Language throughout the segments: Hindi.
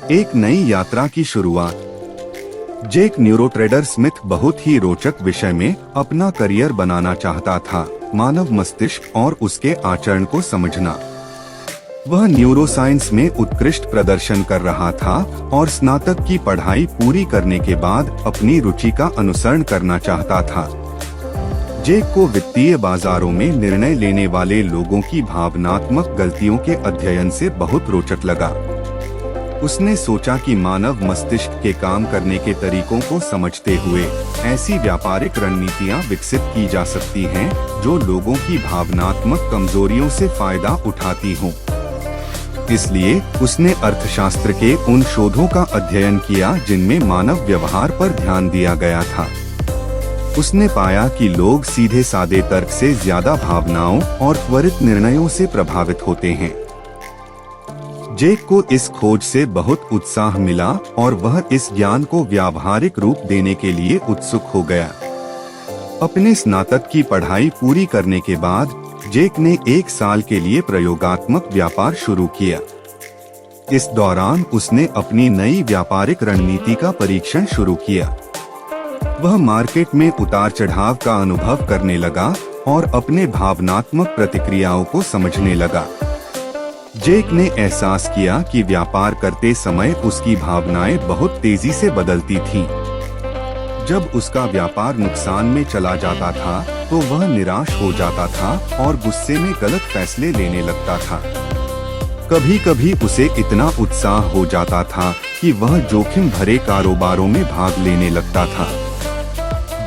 एक नई यात्रा की शुरुआत। जेक न्यूरोट्रेडर स्मिथ बहुत ही रोचक विषय में अपना करियर बनाना चाहता था, मानव मस्तिष्क और उसके आचरण को समझना। वह न्यूरोसाइंस में उत्कृष्ट प्रदर्शन कर रहा था और स्नातक की पढ़ाई पूरी करने के बाद अपनी रुचि का अनुसरण करना चाहता था। जेक को वित्तीय बाजारों में निर्णय लेने वाले लोगों की भावनात्मक गलतियों के अध्ययन से बहुत रोचक लगा। उसने सोचा कि मानव मस्तिष्क के काम करने के तरीकों को समझते हुए ऐसी व्यापारिक रणनीतियां विकसित की जा सकती हैं जो लोगों की भावनात्मक कमजोरियों से फायदा उठाती हों। इसलिए उसने अर्थशास्त्र के उन शोधों का अध्ययन किया जिनमें मानव व्यवहार पर ध्यान दिया गया था। उसने पाया कि लोग सीधे सादे तर्क से ज्यादा भावनाओं और त्वरित निर्णयों से प्रभावित होते हैं। जेक को इस खोज से बहुत उत्साह मिला और वह इस ज्ञान को व्यावहारिक रूप देने के लिए उत्सुक हो गया। अपने स्नातक की पढ़ाई पूरी करने के बाद जेक ने 1 साल के लिए प्रयोगात्मक व्यापार शुरू किया। इस दौरान उसने अपनी नई व्यापारिक रणनीति का परीक्षण शुरू किया। वह मार्केट में उतार चढ़ाव का अनुभव करने लगा और अपने भावनात्मक प्रतिक्रियाओं को समझने लगा। जेक ने एहसास किया कि व्यापार करते समय उसकी भावनाएं बहुत तेजी से बदलती थीं। जब उसका व्यापार नुकसान में चला जाता था तो वह निराश हो जाता था और गुस्से में गलत फैसले लेने लगता था। कभी कभी उसे इतना उत्साह हो जाता था कि वह जोखिम भरे कारोबारों में भाग लेने लगता था।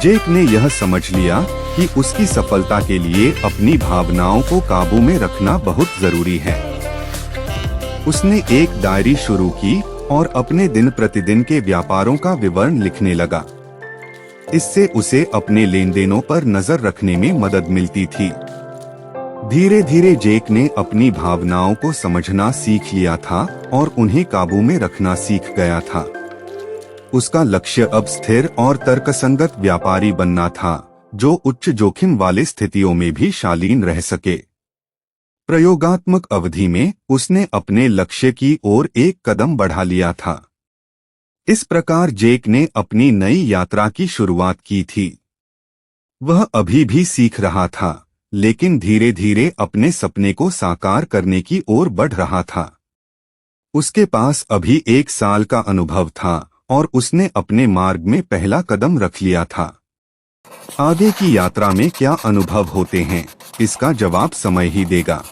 जेक ने यह समझ लिया कि उसकी सफलता के लिए अपनी भावनाओं को काबू में रखना बहुत जरूरी है। उसने एक डायरी शुरू की और अपने दिन प्रतिदिन के व्यापारों का विवरण लिखने लगा। इससे उसे अपने लेन देनों पर नजर रखने में मदद मिलती थी। धीरे धीरे जेक ने अपनी भावनाओं को समझना सीख लिया था और उन्हें काबू में रखना सीख गया था। उसका लक्ष्य अब स्थिर और तर्कसंगत व्यापारी बनना था, जो उच्च जोखिम वाले स्थितियों में भी शालीन रह सके। प्रयोगात्मक अवधि में उसने अपने लक्ष्य की ओर एक कदम बढ़ा लिया था। इस प्रकार जेक ने अपनी नई यात्रा की शुरुआत की थी। वह अभी भी सीख रहा था, लेकिन धीरे धीरे अपने सपने को साकार करने की ओर बढ़ रहा था। उसके पास अभी 1 साल का अनुभव था और उसने अपने मार्ग में पहला कदम रख लिया था। आगे की यात्रा में क्या अनुभव होते हैं, इसका जवाब समय ही देगा।